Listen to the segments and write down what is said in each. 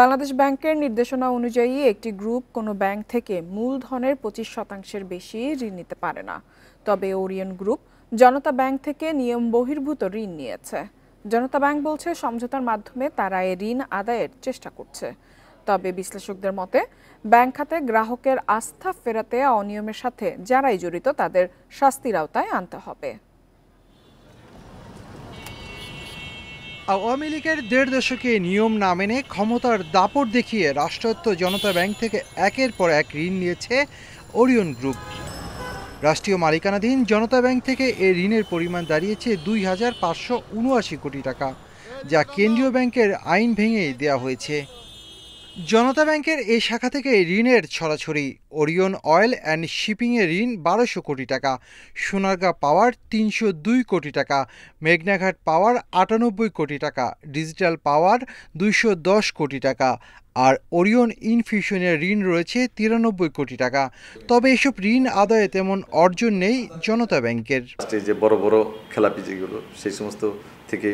বাংলাদেশ ব্যাংকের নির্দেশনা অনুযায়ী একটি গ্রুপ কোনো ব্যাংক থেকে মূলধনের 25% বেশি ঋণ নিতে পারে না। তবে ওরিয়ন গ্রুপ জনতা ব্যাংক থেকে নিয়ম বহির্ভূত ঋণ নিয়েছে। জনতা ব্যাংক বলছে সমঝোতার মাধ্যমে তারা এই ঋণ আদায়ের চেষ্টা করছে। তবে বিশ্লেষকদের মতে ব্যাংক খাতে গ্রাহকের আস্থা ফেরাতে অনিয়মের সাথে যারাই জড়িত তাদের শাস্তির আওতায় আনতে হবে। আওয়ামী লীগের 1.5 দশকে নিয়ম না মেনে ক্ষমতার দাপট দেখিয়ে রাষ্ট্রায়ত্ত জনতা ব্যাংক থেকে একের পর এক ঋণ নিয়েছে ওরিয়ন গ্রুপ। রাষ্ট্রীয় মালিকানাধীন জনতা ব্যাংক থেকে এই ঋণের পরিমাণ দাঁড়িয়েছে 2,579 কোটি টাকা, যা কেন্দ্রীয় ব্যাংকের আইন ভেঙেই দেওয়া হয়েছে। জনতা ব্যাংকের এই শাখা থেকে ঋণের ছড়াছড়ি। ওরিয়ন অয়েল অ্যান্ড শিপিংয়ের ঋণ 1200 কোটি টাকা, সোনারগাঁ পাওয়ার 302 কোটি টাকা, মেঘনাঘাট পাওয়ার 98 কোটি টাকা, ডিজিটাল পাওয়ার 210 কোটি টাকা, আর ওরিয়ন ইনফিউশনের ঋণ রয়েছে 93 কোটি টাকা। তবে এসব ঋণ আদায়ে তেমন অর্জন নেই জনতা ব্যাংকের। যে বড় বড় খেলাপি যেগুলো সেই সমস্ত থেকে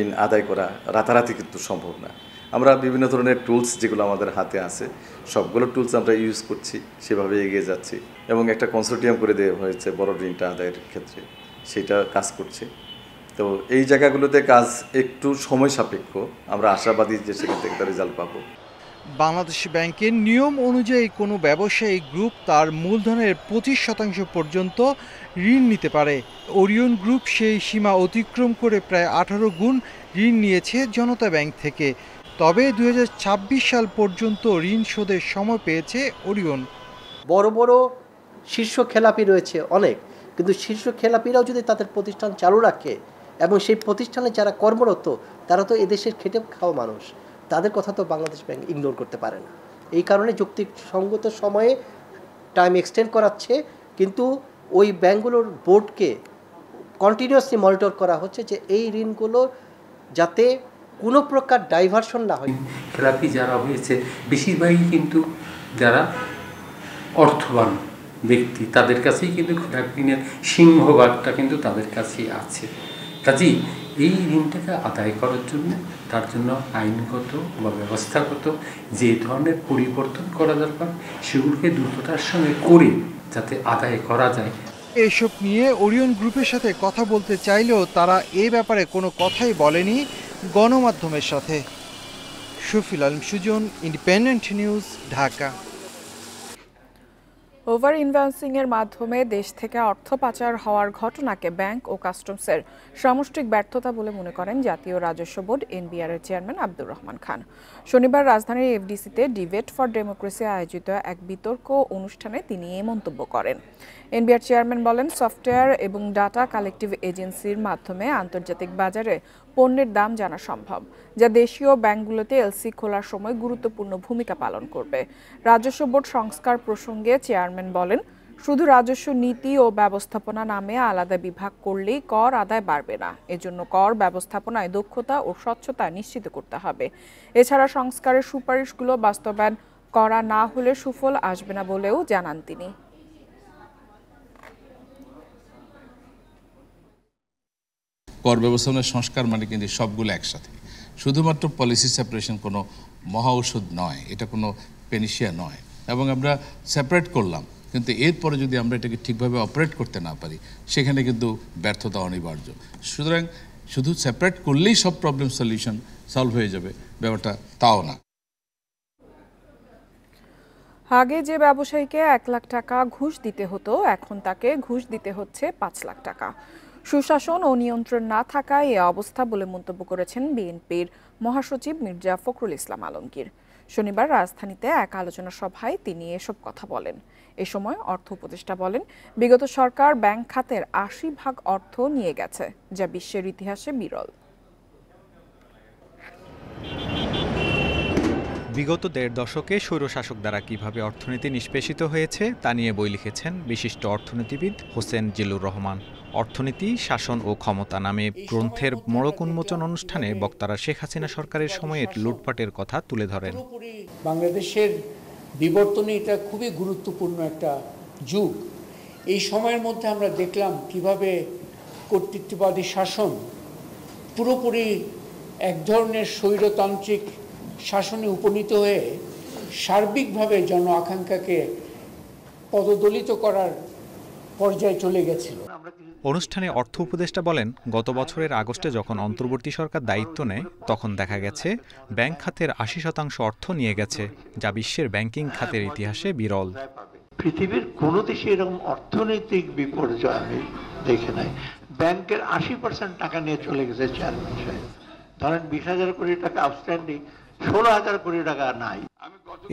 ঋণ আদায় করা রাতারাতি কিন্তু সম্ভব না। আমরা বিভিন্ন ধরনের টুলস যেগুলো আমাদের হাতে আছে সবগুলো টুলস আমরা ইউজ করছি, সেভাবে এগিয়ে যাচ্ছি এবং একটা কনসোর্টিয়াম করে দেওয়া হয়েছে বড় ঋণটা আদায়ের ক্ষেত্রে, সেটা কাজ করছে। তো এই জায়গাগুলোতে কাজ একটু সময় সাপেক্ষ, আমরা আশাবাদী যে সেখান থেকে তার রেজাল্ট পাবো। বাংলাদেশ ব্যাংকের নিয়ম অনুযায়ী কোনো ব্যবসায়ী গ্রুপ তার মূলধনের 25% পর্যন্ত ঋণ নিতে পারে। ওরিয়ন গ্রুপ সেই সীমা অতিক্রম করে প্রায় 18 গুণ ঋণ নিয়েছে জনতা ব্যাংক থেকে। তবে 2026 সাল পর্যন্ত ঋণ শোধের সময় পেয়েছে ওরিয়ন। বড় বড় শীর্ষ খেলাপি রয়েছে অনেক, কিন্তু শীর্ষ খেলাপিরাও যদি তাদের প্রতিষ্ঠান চালু রাখে এবং সেই প্রতিষ্ঠানে যারা কর্মরত তারা তো এদেশের খেটে খাওয়া মানুষ, তাদের কথা তো বাংলাদেশ ব্যাংক ইগনোর করতে পারে না। এই কারণে যুক্তিসঙ্গত সময়ে টাইম এক্সটেন্ড করাচ্ছে, কিন্তু ওই ব্যাংকগুলোর বোর্ডকে কন্টিনিউয়াসলি মনিটর করা হচ্ছে যে এই ঋণগুলো যাতে কোনো প্রকার ডাইভারশন না হয়। খেলাপি যারা হয়েছে বেশিরভাগই কিন্তু যারা অর্থবান ব্যক্তি, তাদের কাছেই কিন্তু খেলাপি ঋণের সিংহভাগটা কিন্তু তাদের কাছেই আছে। কাজেই এই ঋণটাকে আদায় করার জন্য তার জন্য আইনগত বা ব্যবস্থাগত যে ধরনের পরিবর্তন করা দরকার সেগুলোকে দ্রুততার সঙ্গে করে যাতে আদায় করা যায়। এসব নিয়ে ওরিয়ন গ্রুপের সাথে কথা বলতে চাইলেও তারা এ ব্যাপারে কোনো কথাই বলেনি গণমাধ্যমের সাথে। Shafil Alam Sujan, independent news, Dhaka. Over invoicing এর মাধ্যমে দেশ থেকে অর্থ পাচার হওয়ার ঘটনাকে ব্যাংক ও কাস্টমসের সামষ্টিক ব্যর্থতা বলে মনে করেন জাতীয় রাজস্ব বোর্ড এনবিআর এর চেয়ারম্যান আব্দুর রহমান খান। শনিবার রাজধানীর এফডিসিতে ডিবেট ফর ডেমোক্রেসি আয়োজিত এক বিতর্ক অনুষ্ঠানে তিনি এই মন্তব্য করেন। এনবিআর চেয়ারম্যান বলেন, সফটওয়্যার এবং ডাটা কালেক্টিভ এজেন্সির মাধ্যমে আন্তর্জাতিক বাজারে পণ্যের দাম জানা সম্ভব, যা দেশীয় ব্যাংকগুলোতে এলসি খোলার সময় গুরুত্বপূর্ণ ভূমিকা পালন করবে। রাজস্ব বোর্ড সংস্কার প্রসঙ্গে চেয়ারম্যান বলেন, শুধু রাজস্ব নীতি ও ব্যবস্থাপনা নামে আলাদা বিভাগ করলেই কর আদায় বাড়বে না। এজন্য কর ব্যবস্থাপনায় দক্ষতা ও স্বচ্ছতা নিশ্চিত করতে হবে। এছাড়া সংস্কারের সুপারিশগুলো বাস্তবায়ন করা না হলে সুফল আসবে না বলেও জানান তিনি। কর ব্যবস্থাপনার সংস্কার মানে কিন্তু সবগুলো একসাথে, শুধুমাত্র পলিসি সেপারেশন কোনো মহা ঔষধ নয়, এটা কোনো পেনিশিয়া নয়, এবং আমরা সেপারেট করলাম, কিন্তু এরপরে যদি আমরা এটাকে ঠিকভাবে অপারেট করতে না পারি সেখানে কিন্তু ব্যর্থতা অনিবার্য। সুতরাং শুধু সেপারেট করলেই সব প্রবলেম সলিউশন সলভ হয়ে যাবে, ব্যাপারটা তাও না। আগে যে ব্যবসায়ীকে 1 লাখ টাকা ঘুষ দিতে হতো, এখন তাকে ঘুষ দিতে হচ্ছে 5 লাখ টাকা। সুশাসন ও নিয়ন্ত্রণ না থাকায় এ অবস্থা বলে মন্তব্য করেছেন বিএনপির মহাসচিব মির্জা ফখরুল ইসলাম আলমগীর। শনিবার রাজধানীতে এক আলোচনা সভায় তিনি এসব কথা বলেন। এ সময় অর্থ উপদেষ্টা বলেন, বিগত সরকার ব্যাংক খাতের 80% অর্থ নিয়ে গেছে, যা বিশ্বের ইতিহাসে বিরল। বিগত 1.5 দশকে স্বৈরশাসক দ্বারা কিভাবে অর্থনীতি নিষ্পেষিত হয়েছে তা নিয়ে বই লিখেছেন বিশিষ্ট অর্থনীতিবিদ হোসেন জিল্লুর রহমান। অর্থনীতি, শাসন ও ক্ষমতা নামে গ্রন্থের মোড়ক উন্মোচন অনুষ্ঠানে বক্তারা শেখ হাসিনা সরকারের সময়ের লুটপাটের কথা তুলে ধরেন। বাংলাদেশের বিবর্তনে এটা খুবই গুরুত্বপূর্ণ একটা যুগ। এই সময়ের মধ্যে আমরা দেখলাম কিভাবে কর্তৃত্ববাদী শাসন পুরোপুরি এক ধরনের স্বৈরতান্ত্রিক শাসনে উপনীত হয়ে সার্বিকভাবে জন আকাঙ্ক্ষাকে পদদলিত করার পর্যায়ে চলে গেছিল। অনুষ্ঠানে অর্থ উপদেষ্টা বলেন, গত বছরের আগস্টে যখন অন্তর্বর্তী সরকার দায়িত্ব নেয় তখন দেখা গেছে ব্যাংক খাতের ৮০% অর্থ নিয়ে গেছে, যা বিশ্বের ব্যাংকিং খাতের ইতিহাসে বিরল। পৃথিবীর কোনো দেশে এরকম অর্থনৈতিক বিপর্যয় আমি দেখে নাই। ব্যাংকের ৮০% টাকা নিয়ে চলে গেছে চেয়ারম্যান সাহেব। ধরেন ২০,০০০ কোটি টাকা আউটস্ট্যান্ডিং, ১৬,০০০ কোটি টাকা নাই।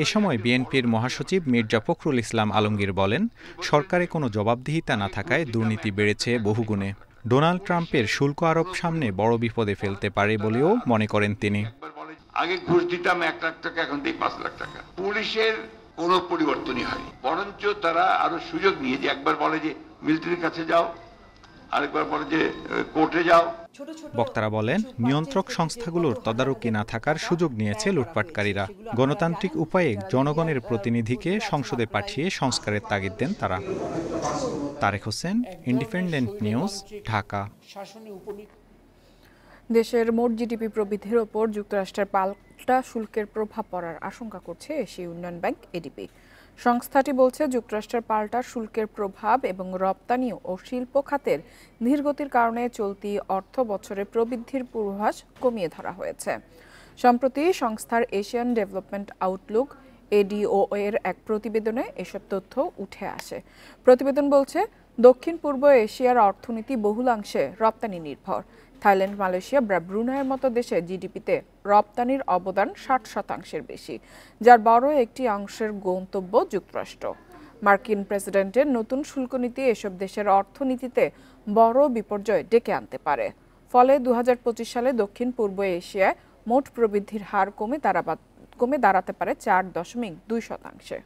এ সময় বিএনপির মহাসচিব মির্জা ফখরুল ইসলাম আলমগীর বলেন, সরকারে কোনো জবাবদিহিতা না থাকায় দুর্নীতি বেড়েছে বহুগুণে। ডোনাল্ড ট্রাম্পের শুল্ক আরোপ সামনে বড় বিপদে ফেলতে পারে বলেও মনে করেন তিনি। আগে ঘুষ দিতাম ১ লাখ টাকা, এখন দিই ৫ লাখ টাকা। পুলিশের কোনো পরিবর্তনই হয়নি, বরঞ্চ তারা আরো সুযোগ নিয়ে যে একবার বলে যে মিলিটারির কাছে যাও, আরেকবার বলে যে কোর্টে যাও। বক্তারা বলেন, নিয়ন্ত্রক সংস্থাগুলোর তদারকি না থাকার সুযোগ নিয়েছে লুটপাটকারীরা। গণতান্ত্রিক উপায়ে জনগণের প্রতিনিধিকে সংসদে পাঠিয়ে সংস্কারের তাগিদ দেন তারা। Tarek Hossain, independent news, Dhaka. দেশের মোট জিডিপি প্রবৃদ্ধির ওপর যুক্তরাষ্ট্রের পাল্টা শুল্কের প্রভাব পড়ার আশঙ্কা করছে এশীয় উন্নয়ন ব্যাংক এডিবি। সংস্থাটি বলছে, যুক্তরাষ্ট্রের পাল্টা শুল্কের প্রভাব এবং রপ্তানি ও শিল্প খাতের ধীরগতির কারণে চলতি অর্থ বছরে প্রবৃদ্ধির পূর্বাভাস কমিয়ে ধরা হয়েছে। সম্প্রতি সংস্থার এশিয়ান ডেভেলপমেন্ট আউটলুক এডিও এর এক প্রতিবেদনে এসব তথ্য উঠে আসে। প্রতিবেদন বলছে, দক্ষিণ পূর্ব এশিয়ার অর্থনীতি বহুলাংশে রপ্তানি নির্ভর। থাইল্যান্ড, মালয়েশিয়া বা ব্রুনাইয়ের মতো দেশে জিডিপিতে রপ্তানির অবদান ৬০% বেশি, যার বড় একটি অংশের গন্তব্য যুক্তরাষ্ট্র। মার্কিন প্রেসিডেন্টের নতুন শুল্ক নীতি এসব দেশের অর্থনীতিতে বড় বিপর্যয় ডেকে আনতে পারে। ফলে ২০২৫ সালে দক্ষিণ পূর্ব এশিয়ায় মোট প্রবৃদ্ধির হার কমে দাঁড়াতে পারে ৪.২%।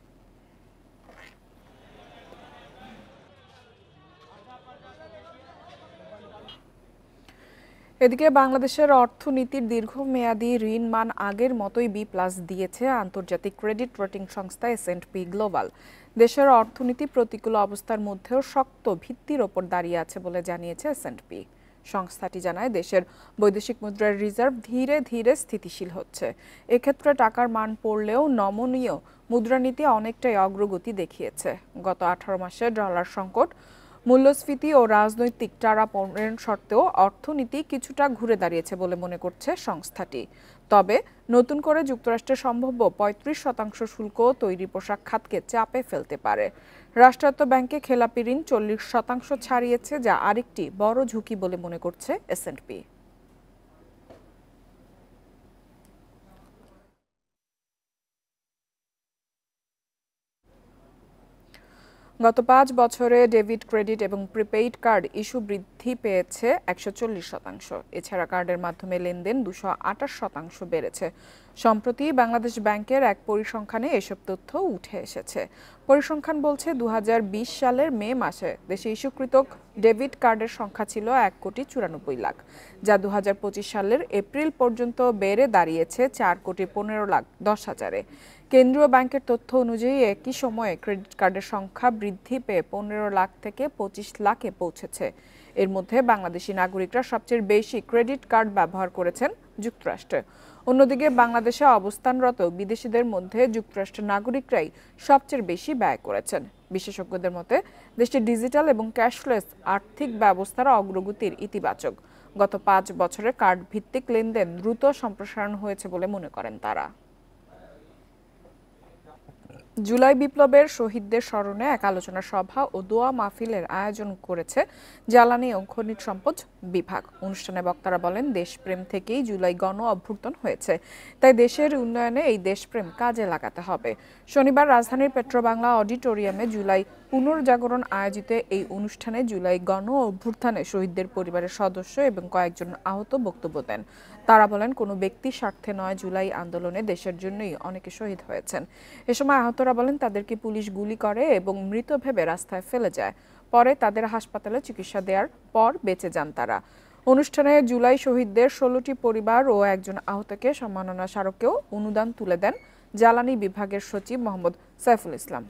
এদিকে বাংলাদেশের অর্থনীতির দীর্ঘমেয়াদী ঋণ মান আগের মতোই বি+ দিয়েছে আন্তর্জাতিক ক্রেডিট রেটিং সংস্থা S&P গ্লোবাল। দেশের অর্থনীতি প্রতিকূল অবস্থার মধ্যেও শক্ত ভিত্তির ওপর দাঁড়িয়ে আছে বলে জানিয়েছে S&P। সংস্থাটি জানায়, দেশের বৈদেশিক মুদ্রার রিজার্ভ ধীরে ধীরে স্থিতিশীল হচ্ছে। এক্ষেত্রে টাকার মান পড়লেও নমনীয় মুদ্রানীতি অনেকটাই অগ্রগতি দেখিয়েছে। গত 18 মাসে ডলার সংকট, মূল্যস্ফীতি ও রাজনৈতিক টানাপোড়েন সত্ত্বেও অর্থনীতি কিছুটা ঘুরে দাঁড়িয়েছে বলে মনে করছে সংস্থাটি। তবে নতুন করে যুক্তরাষ্ট্রের সম্ভাব্য ৩৫% শুল্ক তৈরি পোশাক খাতকে চাপে ফেলতে পারে। রাষ্ট্রায়ত্ত ব্যাংকে খেলাপি ঋণ 40% ছাড়িয়েছে, যা আরেকটি বড় ঝুঁকি বলে মনে করছে S&P। গত 5 বছরে ডেবিট, ক্রেডিট এবং প্রিপেইড কার্ড ইস্যু বৃদ্ধি পেয়েছে 140%। এছাড়া কার্ডের মাধ্যমে লেনদেন 228% বেড়েছে। সম্প্রতি বাংলাদেশ ব্যাংকের এক পরিসংখ্যানে এসব তথ্য উঠে এসেছে। পরিসংখ্যান বলছে, 2020 সালের মে মাসে দেশে ইস্যুকৃত ডেবিট কার্ডের সংখ্যা ছিল 1,94,00,000, যা 2025 সালের এপ্রিল পর্যন্ত বেড়ে দাঁড়িয়েছে 4,15,10,000-এ। কেন্দ্রীয় ব্যাংকের তথ্য অনুযায়ী একই সময়ে ক্রেডিট কার্ডের সংখ্যা বৃদ্ধি পেয়ে 15 লাখ থেকে 25 লাখে পৌঁছেছে। এর মধ্যে বাংলাদেশি নাগরিকরা সবচেয়ে বেশি ক্রেডিট কার্ড ব্যবহার করেছেন যুক্তরাষ্ট্রে। অন্যদিকে বাংলাদেশে অবস্থানরত বিদেশিদের মধ্যে যুক্তরাষ্ট্রের নাগরিকরাই সবচেয়ে বেশি ব্যয় করেছেন। বিশেষজ্ঞদের মতে, দেশটির ডিজিটাল এবং ক্যাশলেস আর্থিক ব্যবস্থার অগ্রগতির ইতিবাচক। গত 5 বছরে কার্ড ভিত্তিক লেনদেন দ্রুত সম্প্রসারণ হয়েছে বলে মনে করেন তারা। জুলাই বিপ্লবের শহীদদের স্মরণে এক আলোচনা সভা ও দোয়া মাহফিলের আয়োজন করেছে জ্বালানি ও খনিজ সম্পদ বিভাগ। অনুষ্ঠানে বক্তারা বলেন, দেশপ্রেম থেকেই জুলাই গণ অভ্যুত্থান হয়েছে, তাই দেশের উন্নয়নে এই দেশপ্রেম কাজে লাগাতে হবে। শনিবার রাজধানীর পেট্রোবাংলা অডিটোরিয়ামে জুলাই পুনর্জাগরণ আয়োজিত এই অনুষ্ঠানে জুলাই গণ অভ্যুত্থানে শহীদদের পরিবারের সদস্য এবং কয়েকজন আহত বক্তব্য দেন। তারা বলেন, কোনো ব্যক্তির স্বার্থে নয়, জুলাই আন্দোলনে দেশের জন্যই অনেকে শহীদ হয়েছেন। এ সময় আহতরা বলেন, তাদেরকে পুলিশ গুলি করে এবং মৃত ভেবে রাস্তায় ফেলে যায়। পরে তাদের হাসপাতালে চিকিৎসা দেওয়ার পর বেঁচে যান তারা। অনুষ্ঠানে জুলাই শহীদদের 16টি পরিবার ও একজন আহতকে সম্মাননা স্মারকেও অনুদান তুলে দেন জ্বালানি বিভাগের সচিব মোহাম্মদ সাইফুল ইসলাম।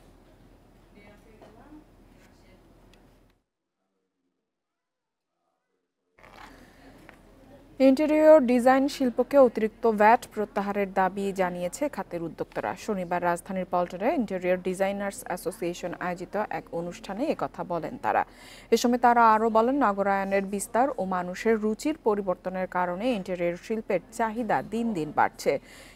ইন্টেরিয়র ডিজাইন শিল্পকে অতিরিক্ত ভ্যাট প্রত্যাহারের দাবি জানিয়েছে খাতের উদ্যোক্তারা। শনিবার রাজধানীর পল্টনে ইন্টেরিয়র ডিজাইনার্স অ্যাসোসিয়েশন আয়োজিত এক অনুষ্ঠানে একথা বলেন তারা। এ সময় তারা আরও বলেন, নগরায়নের বিস্তার ও মানুষের রুচির পরিবর্তনের কারণে ইন্টেরিয়র শিল্পের চাহিদা দিন দিন বাড়ছে।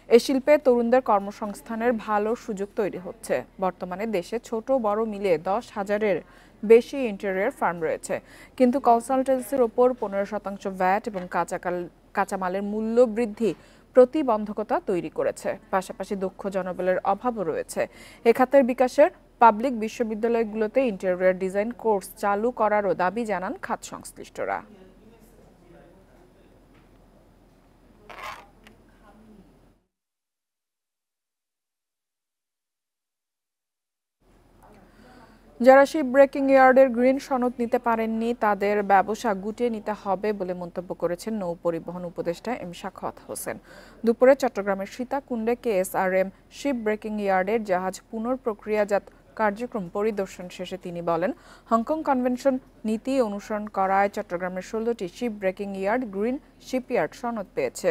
এ শিল্পে তরুণদের কর্মসংস্থানের ভালো সুযোগ তৈরি হচ্ছে। বর্তমানে দেশে ছোট বড় মিলিয়ে 10,000-এর বেশি ইন্টেরিয়র ফার্ম রয়েছে, কিন্তু কনসালটেন্সির ওপর 15% ভ্যাট এবং কাঁচামালের মূল্য বৃদ্ধি প্রতিবন্ধকতা তৈরি করেছে। পাশাপাশি দক্ষ জনবলের অভাবও রয়েছে। এ খাতের বিকাশের পাবলিক বিশ্ববিদ্যালয়গুলোতে ইন্টেরিয়র ডিজাইন কোর্স চালু করারও দাবি জানান খাত সংশ্লিষ্টরা। যারা শিপ ব্রেকিং ইয়ার্ডের গ্রিন সনদ নিতে পারেননি তাদের ব্যবসা গুটিয়ে নিতে হবে বলে মন্তব্য করেছেন নৌ পরিবহন উপদেষ্টা এম শাখাওয়াত হোসেন। দুপুরে চট্টগ্রামের সীতাকুণ্ডে KSRM শিপ ব্রেকিং ইয়ার্ডের জাহাজ পুনঃপ্রক্রিয়াজাত কার্যক্রম পরিদর্শন শেষে তিনি বলেন, হংকং কনভেনশন নীতি অনুসরণ করায় চট্টগ্রামের 16টি ship breaking yard green shipyard সনদ পেয়েছে।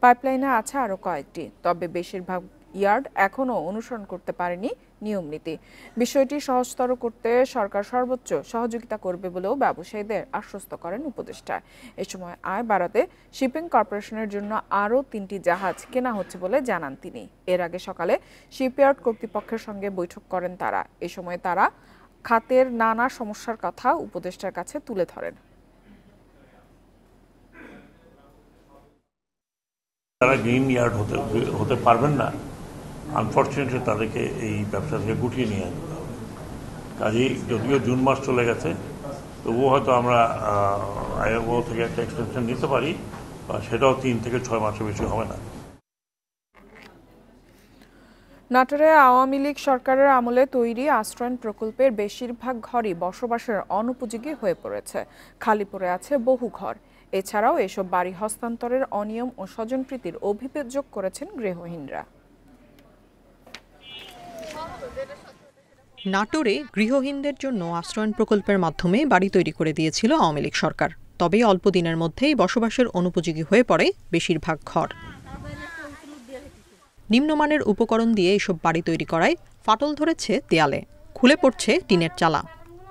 পাইপলাইনে আছে আরও কয়েকটি, তবে বেশিরভাগ ইয়ার্ড এখনও অনুসরণ করতে পারেনি নিয়ম নীতি। বিষয়টি সহজতর করতে সরকার সর্বোচ্চ সহযোগিতা করবে বলেও ব্যবসায়ীদের আশ্বস্ত করেন উপদেষ্টা। এ সময় আয় বাড়াতে শিপিং কর্পোরেশনের জন্য আরও 3টি জাহাজ কেনা হচ্ছে বলে জানান তিনি। এর আগে সকালে শিপইয়ার্ড কর্তৃপক্ষের সঙ্গে বৈঠক করেন তারা। এ সময় তারা খাতের নানা সমস্যার কথা উপদেষ্টার কাছে তুলে ধরেন। তারা গ্রিন ইয়ার্ড হতে পারবেন না, আনফর্চুনেটলি তাদেরকে এই ব্যবসা থেকে গুটিয়ে নিয়ে আসতে হবে। কাজেই যদিও জুন মাস চলে গেছে, তবুও হয়তো আমরা আইএলও থেকে একটা এক্সটেনশন নিতে পারি, সেটাও 3 থেকে 6 মাসের বেশি হবে না। নাটোরে আওয়ামী লীগ সরকারের আমলে তৈরি আশ্রয়ণ প্রকল্পের বেশিরভাগ ঘরই বসবাসের অনুপযোগী হয়ে পড়েছে। খালি পড়ে আছে বহু ঘর। এছাড়াও এসব বাড়ি হস্তান্তরের অনিয়ম ও স্বজনপ্রীতির অভিযোগ করেছেন গৃহহীনরা। নাটোরে গৃহহীনদের জন্য আশ্রয়ণ প্রকল্পের মাধ্যমে বাড়ি তৈরি করে দিয়েছিল আওয়ামী লীগ সরকার। তবে অল্প দিনের মধ্যেই বসবাসের অনুপযোগী হয়ে পড়ে বেশিরভাগ ঘর। নিম্নমানের উপকরণ দিয়ে এসব বাড়ি তৈরি করায় ফাটল ধরেছে দেয়ালে, খুলে পড়ছে টিনের চালা।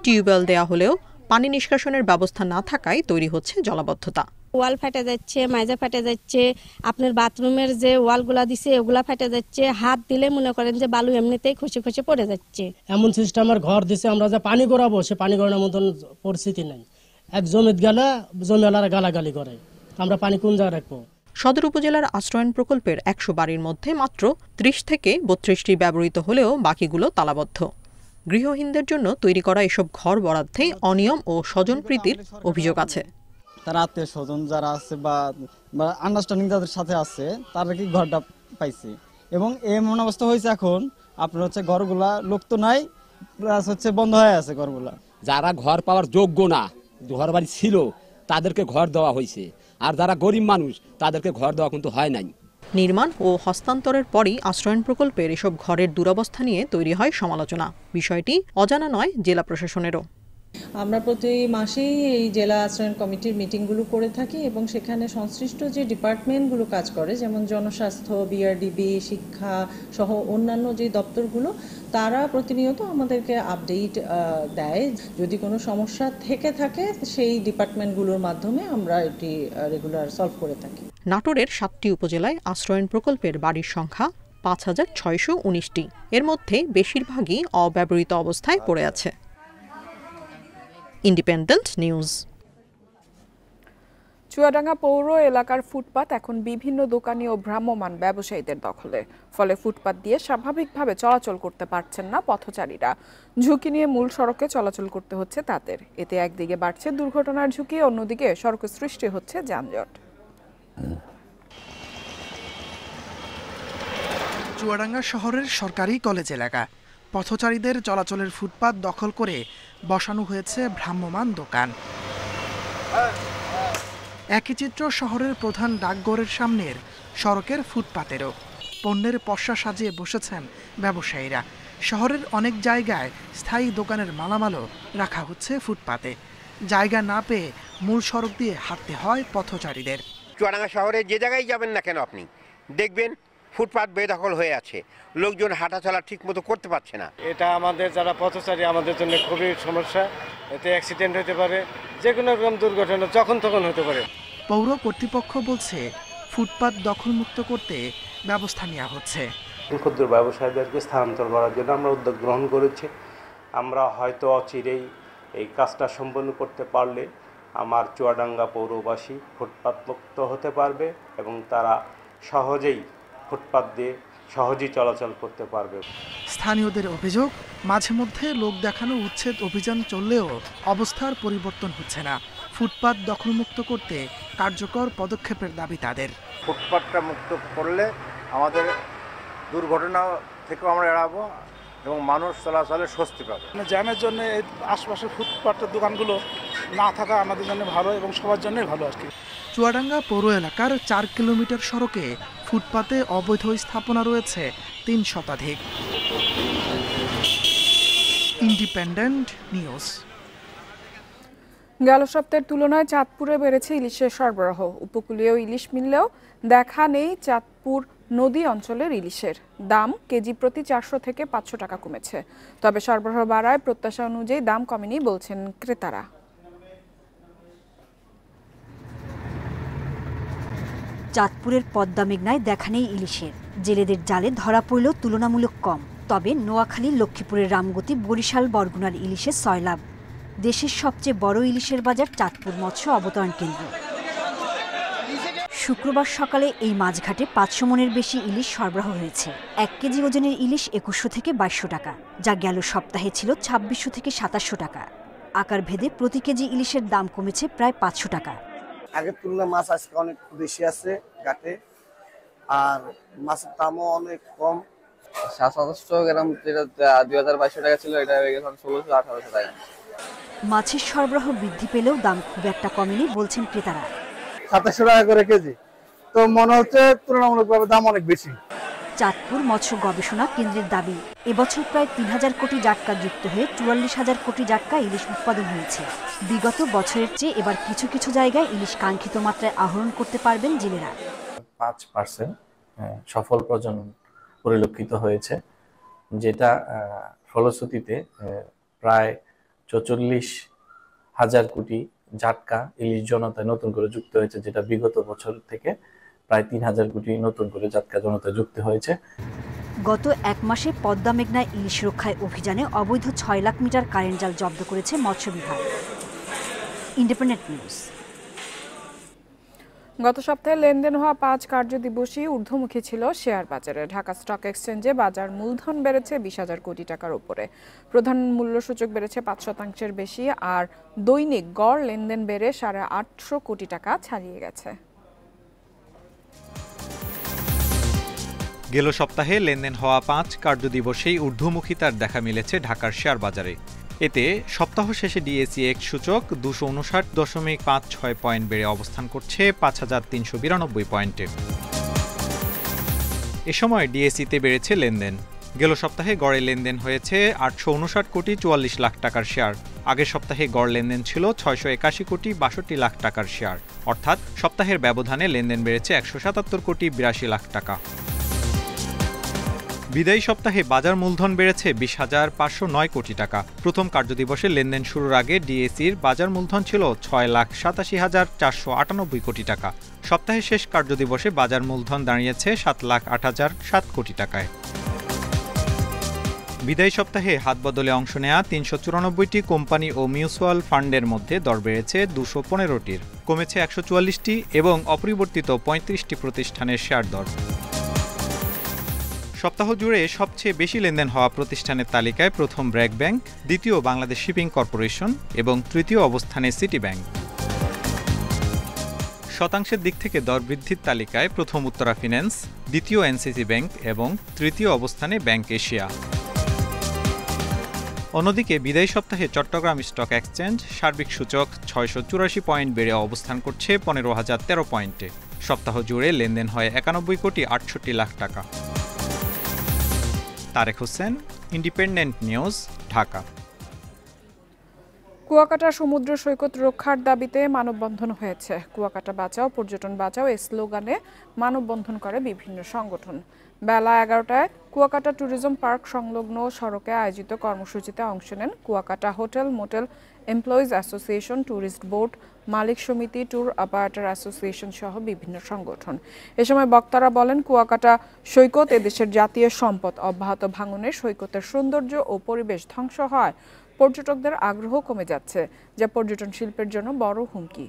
টিউবওয়েল দেয়া হলেও পানি নিষ্কাশনের ব্যবস্থা না থাকায় তৈরি হচ্ছে জলাবদ্ধতা। ওয়াল ফেটে যাচ্ছে, মাইজা ফেটে যাচ্ছে, আপনার বাথরুমের যে ওয়ালগুলা দিছে ওগুলা ফেটে যাচ্ছে। হাত দিলে মনে করেন যে বালু এমনিতেই খসে খসে পড়ে যাচ্ছে। এমন সিস্টেমের ঘর দিছে, আমরা যে পানি গড়াবো সে পানি গড়ানোর মতন পরিস্থিতি নেই। এক জমিত গেলে জমিওয়ালারা গালাগালি করে, আমরা পানি কোন জায়গায় রাখবো। সদর উপজেলার আশ্রয়ণ প্রকল্পের 100 বাড়ির মধ্যে মাত্র 30 থেকে 32টি ব্যবহৃত হলেও বাকিগুলো তালাবদ্ধ। গৃহহীনদের জন্য তৈরি করা এসব ঘর বরাদ্দে অনিয়ম ও স্বজনপ্রীতির অভিযোগ আছে। তারা আত্মীয় স্বজন যারা আছে বা আন্ডারস্ট্যান্ডিং যাদের সাথে আছে তারা কি ঘরটা পাইছে, এবং এমন অবস্থা হয়েছে এখন আপনার হচ্ছে ঘরগুলা লোক তো নাই, প্লাস হচ্ছে বন্ধ হয়ে আছে ঘরগুলা। যারা ঘর পাওয়ার যোগ্য না, ঘর বাড়ি ছিল তাদেরকে ঘর দেওয়া হয়েছে, আর যারা গরিব মানুষ তাদেরকে ঘর দেওয়া কিন্তু হয় নাই। নির্মাণ ও হস্তান্তরের পরই আশ্রয়ণ প্রকল্পের এসব ঘরের দুরবস্থা নিয়ে তৈরি হয় সমালোচনা। বিষয়টি অজানা নয় জেলা প্রশাসনেরও। আমরা প্রতি মাসেই এই জেলা আশ্রয়ণ কমিটির মিটিংগুলো করে থাকি এবং সেখানে সংশ্লিষ্ট যে ডিপার্টমেন্টগুলো কাজ করে, যেমন জনস্বাস্থ্য, বিআরডিবি, শিক্ষা সহ অন্যান্য যে দপ্তরগুলো, তারা প্রতিনিয়ত আমাদেরকে আপডেট দেয়। যদি কোনো সমস্যা থেকে থাকে সেই ডিপার্টমেন্টগুলোর মাধ্যমে আমরা এটি রেগুলার সলভ করে থাকি। নাটোরের 7টি উপজেলায় আশ্রয়ণ প্রকল্পের বাড়ির সংখ্যা 5619টি। এর মধ্যে বেশিরভাগই অব্যবহৃত অবস্থায় পড়ে আছে। Independent news. চুয়াডাঙ্গা পৌর এলাকার ফুটপাত এখন বিভিন্ন দোকানি ও ভ্রাম্যমাণ ব্যবসায়ীদের দখলে। ফলে ফুটপাত দিয়ে স্বাভাবিকভাবে চলাচল করতে পারছেন না পথচারীরা। ঝুঁকি নিয়ে মূল সড়কে চলাচল করতে হচ্ছে তাদের। এতে একদিকে বাড়ছে দুর্ঘটনার ঝুঁকি, অন্যদিকে সড়কে সৃষ্টি হচ্ছে যানজট। চুয়াডাঙ্গা শহরের সরকারি কলেজ এলাকা। পথচারীদের চলাচলের ফুটপাত দখল করে বসানো হয়েছে ভ্রাম্যমাণ দোকান। একই চিত্র শহরের প্রধান ডাকঘরের সামনের সড়কের ফুটপাতেরও। পণ্যের পসরা সাজিয়ে বসেছেন ব্যবসায়ীরা। শহরের অনেক জায়গায় স্থায়ী দোকানের মালামালও রাখা হচ্ছে ফুটপাতে। জায়গা না পেয়ে মূল সড়ক দিয়ে হাঁটতে হয় পথচারীদের। চুয়াডাঙ্গা শহরে যে জায়গায় যাবেন না কেন আপনি দেখবেন ফুটপাত বেদখল হয়ে আছে, লোকজন হাঁটাচলা ঠিক মতো করতে পারছে না। এটা আমাদের যারা পথচারী আমাদের জন্য খুবই সমস্যা, এতে অ্যাক্সিডেন্ট হতে পারে, যে কোনো রকম দুর্ঘটনা যখন তখন হতে পারে। পৌর কর্তৃপক্ষ বলছে ফুটপাত দখলমুক্ত করতে ব্যবস্থা নেওয়া হচ্ছে। ক্ষুদ্র ব্যবসায়ীদেরকে স্থানান্তর করার জন্য আমরা উদ্যোগ গ্রহণ করেছি। আমরা হয়তো অচিরেই এই কাজটা সম্পন্ন করতে পারলে আমার চুয়াডাঙ্গা পৌরবাসী ফুটপাত মুক্ত হতে পারবে এবং তারা সহজেই ফুটপাত দিয়ে সহজেই চলাচল করতে পারবে। স্থানীয়দের অভিযোগ, মাঝে মধ্যে লোক দেখানো উচ্ছেদ অভিযান চললেও অবস্থার পরিবর্তন হচ্ছে না। ফুটপাত দখলমুক্ত করতে কার্যকর পদক্ষেপের দাবি তাদের। ফুটপাতটা মুক্ত করলে আমাদের দুর্ঘটনা থেকেও আমরা এড়াবো এবং মানুষ চলাচলে স্বস্তি পাবে। জ্যামের জন্য এই আশপাশের ফুটপাতের দোকানগুলো না থাকা আমাদের জন্য ভালো এবং সবার জন্যই ভালো আর কি। চুয়াডাঙ্গা পৌর এলাকার 4 কিলোমিটার সড়কে ফুটপাতে অবৈধ স্থাপনা রয়েছে 3 শতাধিক। Independent news. গেল সপ্তাহের তুলনায় চাঁদপুরে বেড়েছে ইলিশের সরবরাহ। উপকূলীয় ইলিশ মিললেও দেখা নেই চাঁদপুর নদী অঞ্চলের ইলিশের দাম কেজি প্রতি 400 থেকে 500 টাকা কমেছে। তবে সরবরাহ বাড়ায় প্রত্যাশা অনুযায়ী দাম কমেনি বলছেন ক্রেতারা। চাঁদপুরের পদ্মা মেঘনায় দেখা নেই ইলিশের, জেলেদের জালে ধরা পড়লেও তুলনামূলক কম। তবে নোয়াখালী, লক্ষ্মীপুরের রামগতি, বরিশাল, বরগুনার ইলিশের সয়লাভ। দেশের সবচেয়ে বড় ইলিশের বাজার চাঁদপুর মৎস্য অবতরণ কেন্দ্র। শুক্রবার সকালে এই মাছঘাটে 500 মনের বেশি ইলিশ সরবরাহ হয়েছে। 1 কেজি ওজনের ইলিশ 2100 থেকে 2200 টাকা, যা গেল সপ্তাহে ছিল 2600 থেকে 2700 টাকা। আকার ভেদে প্রতি কেজি ইলিশের দাম কমেছে প্রায় 500 টাকা। আগের তুলনায় মাছ আজকে অনেক বেশি আছে ঘাটে, আর মাছের দামও অনেক কম। 700 গ্রাম যেটা 2200 টাকা ছিল, এটা হয়ে গেছে 1600-1800 টাকা। মাছের সরবরাহ বৃদ্ধি পেলেও দাম খুব একটা কমেনি বলছেন ক্রেতারা। 2700 টাকা করে কেজি, তো মনে হচ্ছে তুলনামূলকভাবে দাম অনেক বেশি। চাঁদপুর মৎস্য গবেষণা কেন্দ্রের দাবি, এবছর প্রায় 3000 কোটি জাটকা যুক্ত হয়ে 44,000 কোটি জাটকা ইলিশ উৎপাদন হয়েছে। বিগত বছরের চেয়ে এবার কিছু কিছু জায়গায় ইলিশ কাঙ্ক্ষিত মাত্রায় আহরণ করতে পারবেন জেলেরা। 5% সফল প্রজনন পরিলক্ষিত হয়েছে, যেটা ফলশ্রুতিতে প্রায় 44,000 কোটি জাটকা ইলিশ জনতায় নতুন করে যুক্ত হয়েছে, যেটা বিগত বছর থেকে প্রায় 3,000 কোটি নতুন করে জাটকা জনতায় যুক্ত হয়েছে। গত 1 মাসে পদ্মা মেঘনায় ইলিশ রক্ষায় অভিযানে অবৈধ 6 লাখ মিটার কারেন্ট জাল জব্দ করেছে মৎস্য বিভাগ। Independent news. গত সপ্তাহে লেনদেন হওয়া 5 কার্যদিবসই ঊর্ধ্বমুখী ছিল শেয়ার বাজারে। ঢাকা স্টক এক্সচেঞ্জে বাজার মূলধন বেড়েছে 20,000 কোটি টাকার উপরে। প্রধান মূল্যসূচক বেড়েছে 5% বেশি, আর দৈনিক গড় লেনদেন বেড়ে 850 কোটি টাকা ছাড়িয়ে গেছে। গেল সপ্তাহে লেনদেন হওয়া 5 কার্যদিবসেই ঊর্ধ্বমুখিতার দেখা মিলেছে ঢাকার শেয়ার বাজারে। এতে সপ্তাহ শেষে ডিএসই এক্স সূচক 259.56 পয়েন্ট বেড়ে অবস্থান করছে 5,392 পয়েন্টে। এ সময় ডিএসইতে বেড়েছে লেনদেন। গেল সপ্তাহে গড়ে লেনদেন হয়েছে 859 কোটি 44 লাখ টাকার শেয়ার। আগের সপ্তাহে গড় লেনদেন ছিল 681 কোটি 62 লাখ টাকার শেয়ার, অর্থাৎ সপ্তাহের ব্যবধানে লেনদেন বেড়েছে 177 কোটি 82 লাখ টাকা। বিদায়ী সপ্তাহে বাজার মূলধন বেড়েছে 20,509 কোটি টাকা। প্রথম কার্যদিবসে লেনদেন শুরুর আগে ডিএসইর বাজার মূলধন ছিল 6,87,498 কোটি টাকা। সপ্তাহের শেষ কার্যদিবসে বাজার মূলধন দাঁড়িয়েছে 7,08,007 কোটি টাকায়। বিদায়ী সপ্তাহে হাতবদলে অংশ নেয়া 394টি কোম্পানি ও মিউচুয়াল ফান্ডের মধ্যে দর বেড়েছে 215টির, কমেছে 144টি এবং অপরিবর্তিত 35টি প্রতিষ্ঠানের শেয়ার দর। সপ্তাহ জুড়ে সবচেয়ে বেশি লেনদেন হওয়া প্রতিষ্ঠানের তালিকায় প্রথম ব্র্যাক ব্যাংক, দ্বিতীয় বাংলাদেশ শিপিং কর্পোরেশন এবং তৃতীয় অবস্থানে সিটি ব্যাংক। শতাংশের দিক থেকে দর বৃদ্ধির তালিকায় প্রথম উত্তরা ফিন্যান্স, দ্বিতীয় এনসিসি ব্যাংক এবং তৃতীয় অবস্থানে ব্যাংক এশিয়া। অন্যদিকে বিদায়ী সপ্তাহে চট্টগ্রাম স্টক এক্সচেঞ্জ সার্বিক সূচক 684 পয়েন্ট বেড়ে অবস্থান করছে 15,013 পয়েন্টে। সপ্তাহ জুড়ে লেনদেন হয় 91 কোটি 68 লাখ টাকা। Tarek Hossain, independent news, Dhaka. কুয়াকাটা সমুদ্র সৈকত রক্ষার দাবিতে মানববন্ধন হয়েছে। কুয়াকাটা বাঁচাও, পর্যটন বাঁচাও এই স্লোগানে মানববন্ধন করে বিভিন্ন সংগঠন। বেলা 11টায় কুয়াকাটা ট্যুরিজম পার্ক সংলগ্ন সড়কে আয়োজিত কর্মসূচিতে অংশ নেন Kuakata hotel motel employees association, tourist board, মালিক সমিতি, ট্যুর অপারেটর অ্যাসোসিয়েশন সহ বিভিন্ন সংগঠন। এ সময় বক্তারা বলেন, কুয়াকাটা সৈকত এদেশের জাতীয় সম্পদ। অব্যাহত ভাঙনে সৈকতের সৌন্দর্য ও পরিবেশ ধ্বংস হয় পর্যটকদের আগ্রহ কমে যাচ্ছে, যা পর্যটন শিল্পের জন্য বড় হুমকি।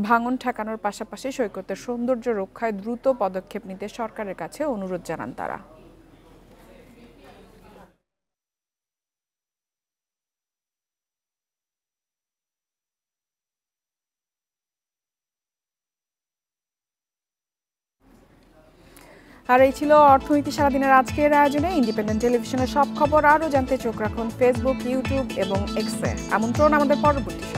ভাঙন ঠেকানোর পাশাপাশি সৈকতের সৌন্দর্য রক্ষায় দ্রুত পদক্ষেপ নিতে সরকারের কাছে অনুরোধ জানান তারা। আর এই ছিল অর্থনীতি সারাদিনের আজকের আয়োজনে। ইন্ডিপেন্ডেন্ট টেলিভিশনের সব খবর আরও জানতে চোখ রাখুন ফেসবুক, ইউটিউব এবং এক্সে। আমন্ত্রণ আমাদের পরবর্তী